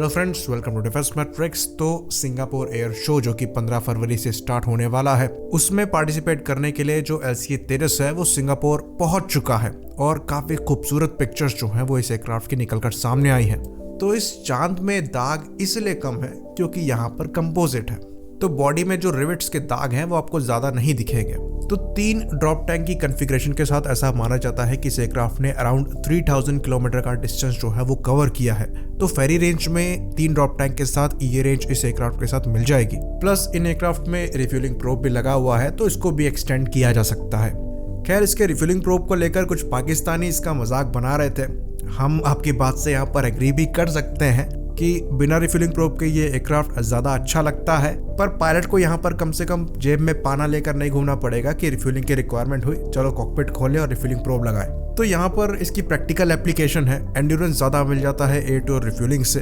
Hello friends, welcome to defence matrix. तो Singapore air show जो कि 15 फरवरी से स्टार्ट होने वाला है, उसमें पार्टिसिपेट करने के लिए जो LCA-13 है वो सिंगापुर पहुंच चुका है और काफी खूबसूरत पिक्चर्स जो हैं वो इस एयरक्राफ्ट की निकलकर सामने आई हैं। तो इस चांद में दाग इसलिए कम है क्योंकि यहाँ पर कंपोजिट है, तो बॉडी में जो रिवेट्स के दाग हैं वो आपको ज्यादा नहीं दिखेंगे। तो 3 ड्रॉप टैंक की कॉन्फ़िगरेशन के साथ ऐसा माना जाता है कि इस एयरक्राफ्ट ने अराउंड 3000 किलोमीटर का डिस्टेंस जो है वो कवर किया है। तो फेरी रेंज में 3 ड्रॉप टैंक के साथ ये रेंज इस एयरक्राफ्ट के साथ मिल जाएगी। प्लस इन एयरक्राफ्ट में रिफ्यूलिंग प्रोब भी लगा हुआ है, तो इसको भी एक्सटेंड किया जा सकता है। खैर, इसके रिफ्यूलिंग प्रोब को लेकर कुछ पाकिस्तानी इसका मजाक बना रहे थे। हम आपकी बात से यहाँ पर एग्री भी कर सकते हैं कि बिना रिफ्यूलिंग प्रोब के ये एयरक्राफ्ट ज्यादा अच्छा लगता है, पर पायलट को यहाँ पर कम से कम जेब में पाना लेकर नहीं घूमना पड़ेगा कि रिफ्यूलिंग की रिक्वायरमेंट हुई, चलो कॉकपिट खोले और रिफ्यूलिंग प्रोब लगाए। तो यहाँ पर इसकी प्रैक्टिकल एप्लीकेशन है, एंड्योरेंस ज्यादा मिल जाता है एयर टू रिफ्यूलिंग से,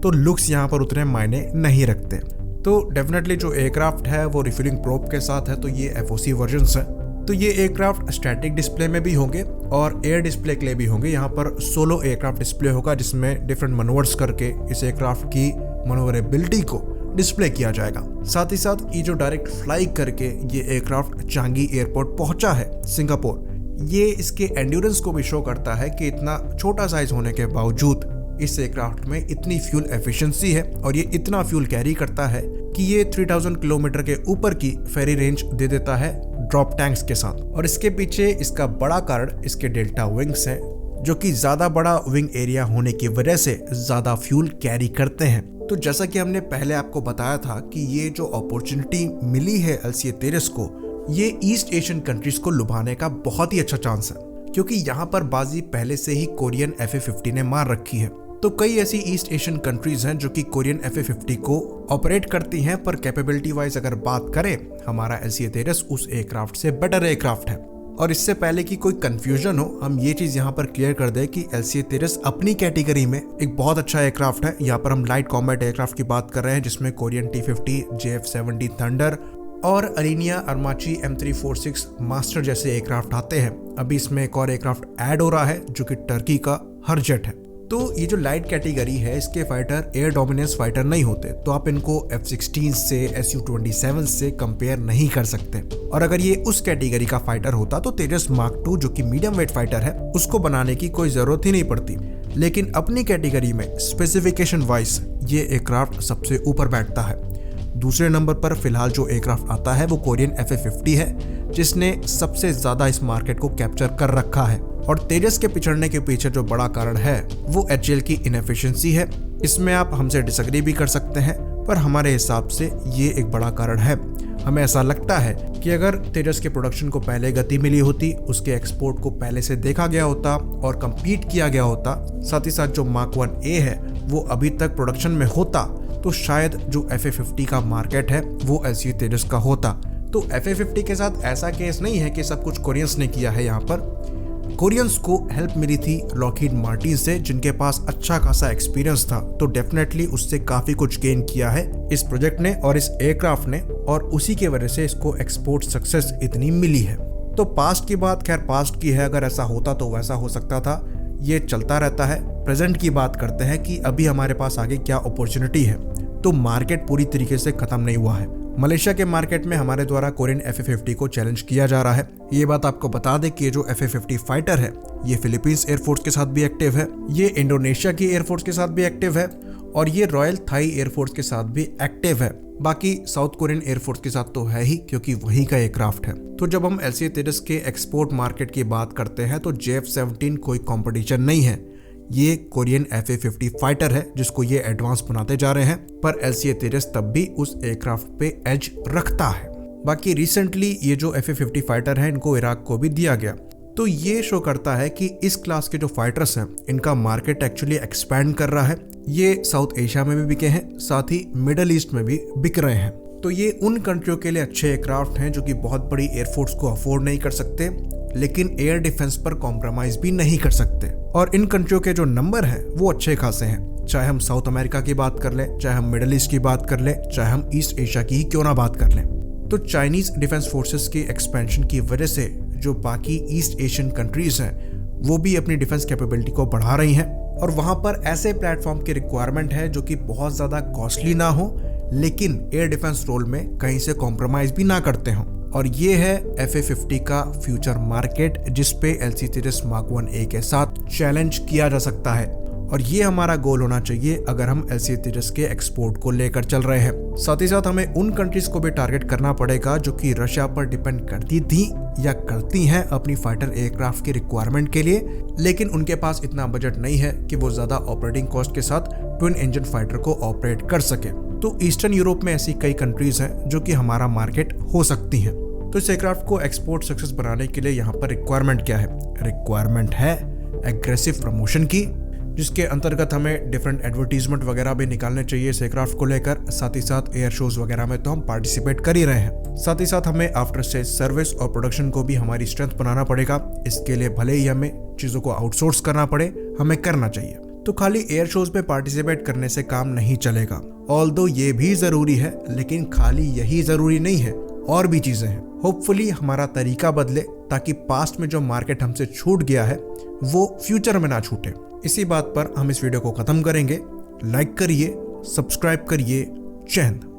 तो लुक्स यहाँ पर उतने मायने नहीं रखते। तो डेफिनेटली जो एयरक्राफ्ट है वो रिफ्यूलिंग प्रोब के साथ है, तो ये FOC वर्जन्स है। तो ये एयरक्राफ्ट स्टैटिक डिस्प्ले में भी होंगे और एयर डिस्प्ले के लिए भी होंगे। यहाँ पर सोलो एयरक्राफ्ट डिस्प्ले होगा जिसमें डिफरेंट मनोवर्स करके इस एयरक्राफ्ट की मनोवरेबिलिटी को डिस्प्ले किया जाएगा। साथ ही साथ ये जो डायरेक्ट फ्लाई करके ये एयरक्राफ्ट चांगी एयरपोर्ट पहुंचा है सिंगापुर, ये इसके एंड्योरेंस को भी शो करता है कि इतना छोटा साइज होने के बावजूद इस एयरक्राफ्ट में इतनी फ्यूल एफिशिएंसी है और ये इतना फ्यूल कैरी करता है कि ये 3000 किलोमीटर के ऊपर की फेरी रेंज दे देता है ड्रॉप टैंक्स के साथ। और इसके पीछे इसका बड़ा कारण इसके डेल्टा विंग्स हैं, जो कि ज्यादा बड़ा विंग एरिया होने की वजह से ज्यादा फ्यूल कैरी करते हैं। तो जैसा कि हमने पहले आपको बताया था कि ये जो अपॉर्चुनिटी मिली है LCA-13 को, ये ईस्ट एशियन कंट्रीज को लुभाने का बहुत ही अच्छा चांस है, क्योंकि यहाँ पर बाजी पहले से ही कोरियन FA-50 ने मार रखी है। तो कई ऐसी ईस्ट एशियन कंट्रीज हैं जो कि कोरियन FA-50 को ऑपरेट करती हैं, पर कैपेबिलिटी वाइज अगर बात करें, हमारा LCA-13 उस एयरक्राफ्ट से बेटर एयरक्राफ्ट है। और इससे पहले कि कोई कंफ्यूजन हो, हम ये चीज यहाँ पर क्लियर कर दें कि LCA-13 अपनी कैटेगरी में एक बहुत अच्छा एयरक्राफ्ट है। यहाँ पर हम लाइट कॉम्बैट एयरक्राफ्ट की बात कर रहे हैं, जिसमें कोरियन T-50, JF-70 थंडर और अरेनिया अरमाची M346 मास्टर जैसे एयरक्राफ्ट आते हैं। अभी इसमें एक और एयरक्राफ्ट ऐड हो रहा है जो कि टर्की का हरजेट है। तो ये जो लाइट कैटेगरी है, इसके फाइटर एयर डोमिनेंस फाइटर नहीं होते, तो आप इनको F-16 से Su-27 से कंपेयर नहीं कर सकते। और अगर ये उस कैटेगरी का फाइटर होता तो तेजस मार्क 2 जो कि मीडियम वेट फाइटर है, उसको बनाने की कोई जरूरत ही नहीं पड़ती। लेकिन अपनी कैटेगरी में स्पेसिफिकेशन वाइज ये एयरक्राफ्ट सबसे ऊपर बैठता है। दूसरे नंबर पर फिलहाल जो एयरक्राफ्ट आता है वो कोरियन FA-50 है, जिसने सबसे ज्यादा इस मार्केट को कैप्चर कर रखा है। और तेजस के पिछड़ने के पीछे जो बड़ा कारण है वो HAL की इनएफिशिएंसी है। इसमें आप हमसे डिसएग्री भी कर सकते हैं, पर हमारे हिसाब से ये एक बड़ा कारण है। हमें ऐसा लगता है कि अगर तेजस के प्रोडक्शन को पहले गति मिली होती, उसके एक्सपोर्ट को पहले से देखा गया होता और कंपीट किया गया होता, साथ ही साथ जो मार्क 1A है वो अभी तक प्रोडक्शन में होता, तो शायद जो FA-50 का मार्केट है वो LCA-13 का होता। तो FA-50 के साथ ऐसा केस नहीं है कि सब कुछ कोरियंस ने किया है। यहाँ पर कोरियंस को हेल्प मिली थी लॉकहीड मार्टिन से, जिनके पास अच्छा खासा एक्सपीरियंस था, तो डेफिनेटली उससे काफी कुछ गेन किया है इस प्रोजेक्ट ने और इस एयरक्राफ्ट ने, और उसी के वजह से इसको एक्सपोर्ट सक्सेस इतनी मिली है। तो पास्ट की बात खैर पास्ट की है, अगर ऐसा होता तो वैसा हो सकता था, ये चलता रहता है। प्रेजेंट की बात करते हैं कि अभी हमारे पास आगे क्या अपॉर्चुनिटी है। तो मार्केट पूरी तरीके से खत्म नहीं हुआ है। मलेशिया के मार्केट में हमारे द्वारा कोरियन FA-50 को चैलेंज किया जा रहा है। ये बात आपको बता दें कि ये जो FA-50 फाइटर है ये फिलीपींस एयरफोर्स के साथ भी एक्टिव है, ये इंडोनेशिया की एयरफोर्स के साथ भी एक्टिव है और ये रॉयल थाई एयरफोर्स के साथ भी एक्टिव है। बाकी साउथ कोरियन एयरफोर्स के साथ तो है ही, क्योंकि वही का एयरक्राफ्ट है। तो जब हम LCA-13 के एक्सपोर्ट मार्केट की बात करते हैं तो JF-17 कोई कॉम्पिटिशन नहीं है, ये कोरियन FA-50 फाइटर है जिसको ये एडवांस बनाते जा रहे हैं, पर LCA-13 तब भी उस एयरक्राफ्ट पे एज रखता है। बाकी रिसेंटली ये जो FA-50 फाइटर है इनको इराक को भी दिया गया, तो ये शो करता है कि इस क्लास के जो फाइटर्स हैं इनका मार्केट एक्चुअली एक्सपैंड कर रहा है। ये साउथ एशिया में भी बिके हैं, साथ ही मिडल ईस्ट में भी बिक रहे हैं। तो ये उन कंट्रियों के लिए अच्छे एयरक्राफ्ट हैं जो कि बहुत बड़ी एयरफोर्स को अफोर्ड नहीं कर सकते, लेकिन एयर डिफेंस पर कॉम्प्रोमाइज भी नहीं कर सकते। और इन कंट्रियों के जो नंबर हैं वो अच्छे खासे हैं, चाहे हम साउथ अमेरिका की बात कर लें, चाहे हम मिडल ईस्ट की बात कर लें, चाहे हम ईस्ट एशिया की ही क्यों ना बात कर लें। तो चाइनीज डिफेंस फोर्सेस के एक्सपेंशन की वजह से जो बाकी ईस्ट एशियन कंट्रीज हैं वो भी अपनी डिफेंस कैपेबिलिटी को बढ़ा रही हैं और वहां पर ऐसे प्लेटफॉर्म की रिक्वायरमेंट है जो कि बहुत ज्यादा कॉस्टली ना हो, लेकिन एयर डिफेंस रोल में कहीं से कॉम्प्रोमाइज भी ना करते हों। और ये है FA-50 का फ्यूचर मार्केट, जिस पे LC-Tejas Mark 1A के साथ चैलेंज किया जा सकता है। और ये हमारा गोल होना चाहिए अगर हम LC-Tejas के एक्सपोर्ट को लेकर चल रहे हैं। साथ ही साथ हमें उन कंट्रीज को भी टारगेट करना पड़ेगा जो कि रशिया पर डिपेंड करती थी या करती हैं अपनी फाइटर एयरक्राफ्ट की रिक्वायरमेंट के लिए, लेकिन उनके पास इतना बजट नहीं है कि वो ज्यादा ऑपरेटिंग कॉस्ट के साथ ट्विन इंजन फाइटर को ऑपरेट कर सके। तो ईस्टर्न यूरोप में ऐसी कई कंट्रीज हैं जो कि हमारा मार्केट हो सकती हैं। तो इस एयरक्राफ्ट को एक्सपोर्ट सक्सेस बनाने के लिए यहाँ पर रिक्वायरमेंट क्या है? रिक्वायरमेंट है एग्रेसिव प्रमोशन की, जिसके अंतर्गत हमें डिफरेंट एडवर्टीजमेंट वगैरह भी निकालने चाहिए इस एयरक्राफ्ट को लेकर। साथ ही साथ एयर शोज वगैरह में तो हम पार्टिसिपेट कर ही रहे हैं। साथ ही साथ हमें आफ्टर सेल सर्विस और प्रोडक्शन को भी हमारी स्ट्रेंथ बनाना पड़ेगा। इसके लिए भले ही हमें चीजों को आउटसोर्स करना पड़े, हमें करना चाहिए। तो खाली एयर शोज में पार्टिसिपेट करने से काम नहीं चलेगा। ऑल्दो ये भी जरूरी है, लेकिन खाली यही जरूरी नहीं है, और भी चीजें हैं। होपफुली हमारा तरीका बदले ताकि पास्ट में जो मार्केट हमसे छूट गया है वो फ्यूचर में ना छूटे। इसी बात पर हम इस वीडियो को खत्म करेंगे। लाइक करिए, सब्सक्राइब करिए। जय हिंद।